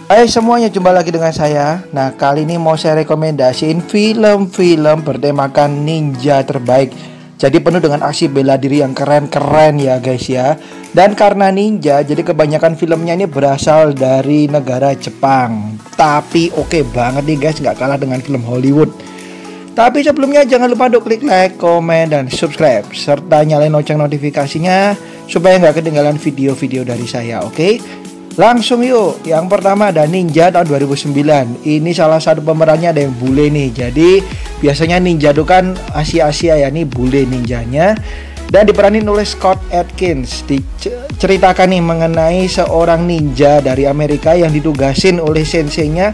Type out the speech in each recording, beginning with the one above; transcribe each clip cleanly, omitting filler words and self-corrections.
Hai semuanya, jumpa lagi dengan saya. Nah, kali ini mau saya rekomendasiin film-film bertemakan ninja terbaik. Jadi penuh dengan aksi bela diri yang keren-keren ya guys ya. Dan karena ninja, jadi kebanyakan filmnya ini berasal dari negara Jepang. Tapi oke banget nih guys, nggak kalah dengan film Hollywood. Tapi sebelumnya jangan lupa untuk klik like, komen, dan subscribe, serta nyalain lonceng notifikasinya supaya nggak ketinggalan video-video dari saya, oke? Langsung yuk. Yang pertama ada Ninja tahun 2009. Ini salah satu pemerannya ada yang bule nih. Jadi biasanya ninja itu kan Asia-Asia ya, nih bule ninjanya. Dan diperanin oleh Scott Adkins. Diceritakan nih mengenai seorang ninja dari Amerika yang ditugasin oleh senseinya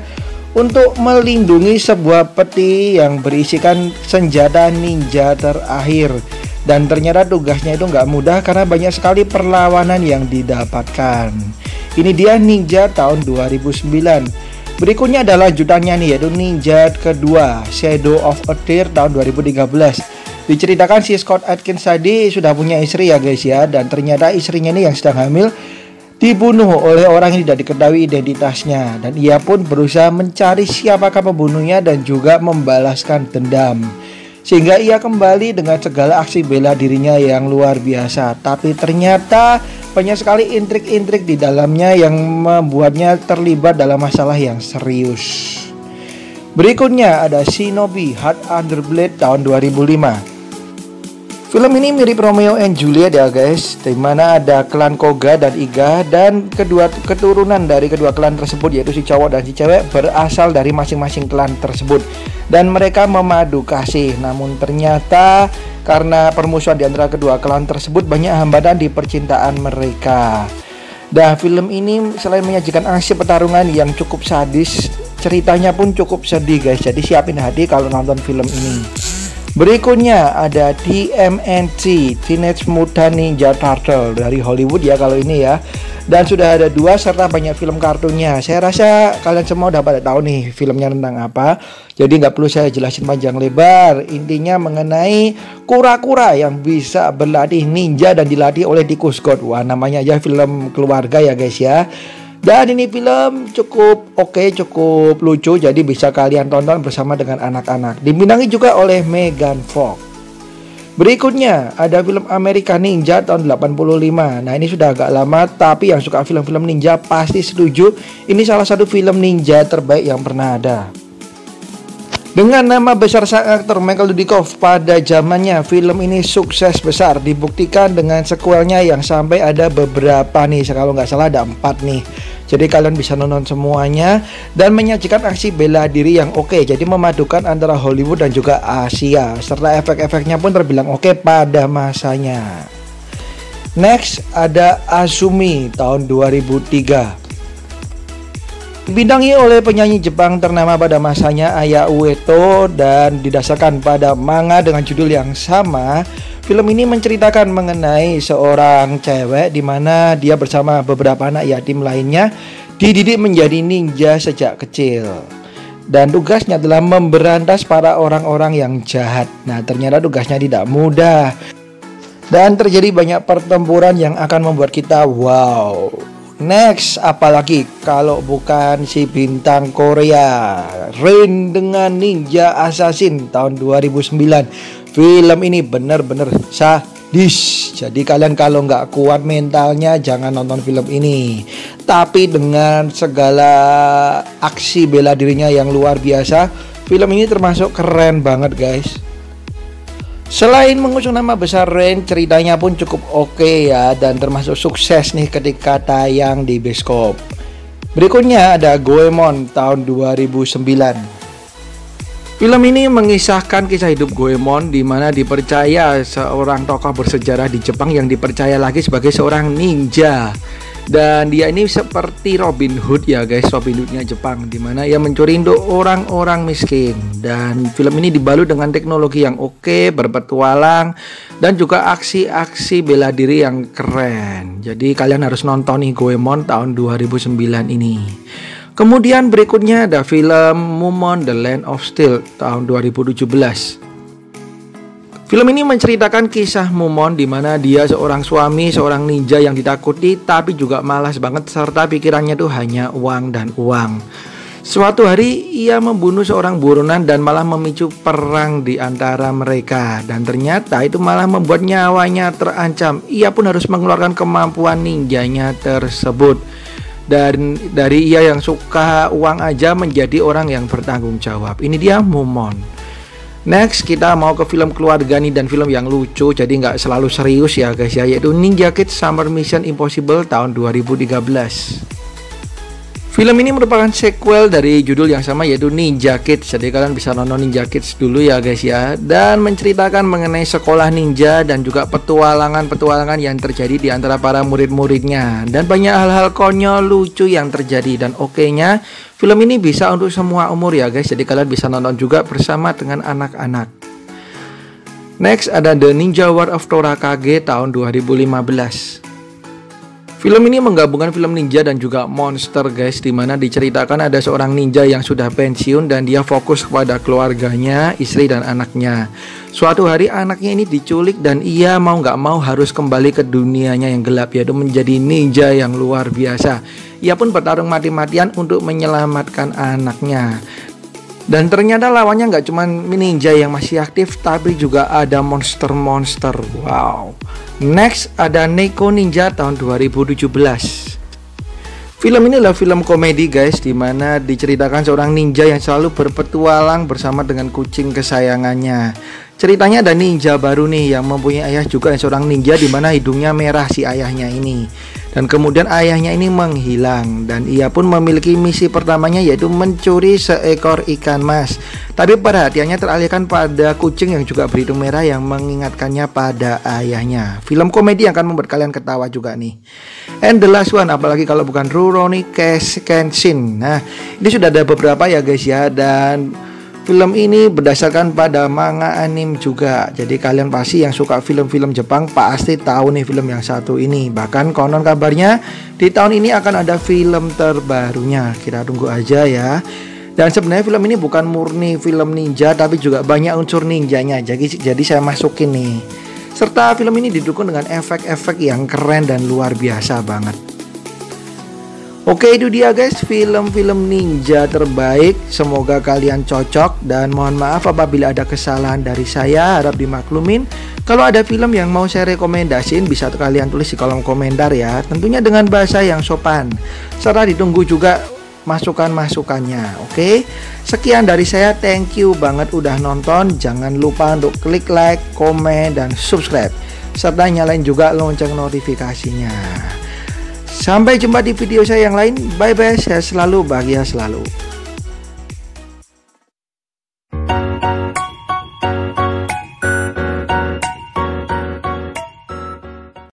untuk melindungi sebuah peti yang berisikan senjata ninja terakhir. Dan ternyata tugasnya itu nggak mudah karena banyak sekali perlawanan yang didapatkan. Ini dia Ninja tahun 2009. Berikutnya adalah lanjutannya nih, yaitu Ninja kedua, Shadow of a Tear tahun 2013. Diceritakan si Scott Adkins tadi sudah punya istri ya guys ya, dan ternyata istrinya ini yang sedang hamil dibunuh oleh orang yang tidak diketahui identitasnya, dan ia pun berusaha mencari siapakah pembunuhnya dan juga membalaskan dendam. Sehingga ia kembali dengan segala aksi bela dirinya yang luar biasa. Tapi ternyata banyak sekali intrik-intrik di dalamnya yang membuatnya terlibat dalam masalah yang serius. Berikutnya ada Shinobi Heart Under Blade tahun 2005. Film ini mirip Romeo and Juliet ya guys, di mana ada klan Koga dan Iga, dan kedua keturunan dari kedua klan tersebut, yaitu si cowok dan si cewek, berasal dari masing-masing klan tersebut, dan mereka memadu kasih. Namun ternyata karena permusuhan di antara kedua klan tersebut, banyak hambatan di percintaan mereka. Dan film ini selain menyajikan aksi pertarungan yang cukup sadis, ceritanya pun cukup sedih guys. Jadi siapin hati kalau nonton film ini. Berikutnya ada TMNT, Teenage Mutant Ninja Turtle, dari Hollywood ya kalau ini ya. Dan sudah ada 2 serta banyak film kartunnya. Saya rasa kalian semua udah pada tahu nih filmnya tentang apa. Jadi nggak perlu saya jelasin panjang lebar. Intinya mengenai kura-kura yang bisa berlatih ninja dan dilatih oleh tikus god. Wah, namanya aja film keluarga ya guys ya. Dan ini film cukup oke, cukup lucu, jadi bisa kalian tonton bersama dengan anak-anak. Dibintangi juga oleh Megan Fox. Berikutnya ada film American Ninja tahun 85. Nah, ini sudah agak lama, tapi yang suka film-film ninja pasti setuju. Ini salah satu film ninja terbaik yang pernah ada. Dengan nama besar sang aktor Michael Dudikoff pada zamannya, film ini sukses besar. Dibuktikan dengan sequelnya yang sampai ada beberapa nih, kalau nggak salah ada 4 nih. Jadi kalian bisa nonton semuanya dan menyajikan aksi bela diri yang oke. Jadi memadukan antara Hollywood dan juga Asia, serta efek-efeknya pun terbilang oke pada masanya. Next ada Azumi tahun 2003. Dibintangi oleh penyanyi Jepang ternama pada masanya, Aya Ueto, dan didasarkan pada manga dengan judul yang sama. Film ini menceritakan mengenai seorang cewek di mana dia bersama beberapa anak yatim lainnya dididik menjadi ninja sejak kecil. Dan tugasnya adalah memberantas para orang-orang yang jahat. Nah, ternyata tugasnya tidak mudah. Dan terjadi banyak pertempuran yang akan membuat kita wow. Next, apalagi kalau bukan si bintang Korea, Rain dengan Ninja Assassin tahun 2009. Film ini bener-bener sadis. Jadi kalian kalau nggak kuat mentalnya jangan nonton film ini. Tapi dengan segala aksi bela dirinya yang luar biasa, film ini termasuk keren banget guys. Selain mengusung nama besar Rain, ceritanya pun cukup oke ya, dan termasuk sukses nih ketika tayang di bioskop. Berikutnya ada Goemon tahun 2009. Film ini mengisahkan kisah hidup Goemon, di mana dipercaya seorang tokoh bersejarah di Jepang yang dipercaya lagi sebagai seorang ninja. Dan dia ini seperti Robin Hood ya guys, Robin Hoodnya Jepang, dimana ia mencuri untuk orang-orang miskin. Dan film ini dibalut dengan teknologi yang oke, berpetualang, dan juga aksi-aksi bela diri yang keren. Jadi kalian harus nonton nih Goemon tahun 2009 ini. Kemudian berikutnya ada film Mumon The Land of Steel tahun 2017. Film ini menceritakan kisah Mumon di mana dia seorang suami, seorang ninja yang ditakuti tapi juga malas banget serta pikirannya tuh hanya uang dan uang. Suatu hari ia membunuh seorang buronan dan malah memicu perang di antara mereka. Dan ternyata itu malah membuat nyawanya terancam. Ia pun harus mengeluarkan kemampuan ninjanya tersebut. Dan dari ia yang suka uang aja menjadi orang yang bertanggung jawab. Ini dia Mumon. Next kita mau ke film keluarga nih dan film yang lucu, jadi nggak selalu serius ya guys ya, yaitu Ninja Kids Summer Mission Impossible tahun 2013. Film ini merupakan sequel dari judul yang sama yaitu Ninja Kids. Jadi kalian bisa nonton Ninja Kids dulu ya guys ya. Dan menceritakan mengenai sekolah ninja dan juga petualangan-petualangan yang terjadi di antara para murid-muridnya. Dan banyak hal-hal konyol lucu yang terjadi. Dan oke-nya film ini bisa untuk semua umur ya guys. Jadi kalian bisa nonton juga bersama dengan anak-anak. Next ada The Ninja War of Torakage tahun 2015. Film ini menggabungkan film ninja dan juga monster guys, dimana diceritakan ada seorang ninja yang sudah pensiun dan dia fokus kepada keluarganya, istri dan anaknya. Suatu hari anaknya ini diculik dan ia mau nggak mau harus kembali ke dunianya yang gelap, yaitu menjadi ninja yang luar biasa. Ia pun bertarung mati-matian untuk menyelamatkan anaknya. Dan ternyata lawannya nggak cuma ninja yang masih aktif, tapi juga ada monster-monster. Wow. Next ada Neko Ninja tahun 2017. Film ini adalah film komedi guys, dimana diceritakan seorang ninja yang selalu berpetualang bersama dengan kucing kesayangannya. Ceritanya ada ninja baru nih yang mempunyai ayah juga seorang ninja, dimana hidungnya merah si ayahnya ini. Dan kemudian ayahnya ini menghilang dan ia pun memiliki misi pertamanya yaitu mencuri seekor ikan mas. Tapi perhatiannya teralihkan pada kucing yang juga berhidung merah yang mengingatkannya pada ayahnya. Film komedi yang akan membuat kalian ketawa juga nih. And the last one, apalagi kalau bukan Rurouni Kenshin. Nah, ini sudah ada beberapa ya guys ya, dan film ini berdasarkan pada manga anime juga. Jadi kalian pasti yang suka film-film Jepang pasti tahu nih film yang satu ini. Bahkan konon kabarnya di tahun ini akan ada film terbarunya. Kita tunggu aja ya. Dan sebenarnya film ini bukan murni film ninja, tapi juga banyak unsur ninjanya. Jadi saya masukin nih. Serta film ini didukung dengan efek-efek yang keren dan luar biasa banget. Oke, itu dia guys film-film ninja terbaik. Semoga kalian cocok dan mohon maaf apabila ada kesalahan dari saya, harap dimaklumin. Kalau ada film yang mau saya rekomendasiin bisa kalian tulis di kolom komentar ya, tentunya dengan bahasa yang sopan. Serta ditunggu juga masukan-masukannya. Oke, sekian dari saya, thank you banget udah nonton. Jangan lupa untuk klik like, komen, dan subscribe, serta nyalain juga lonceng notifikasinya. Sampai jumpa di video saya yang lain. Bye bye, saya selalu bahagia selalu.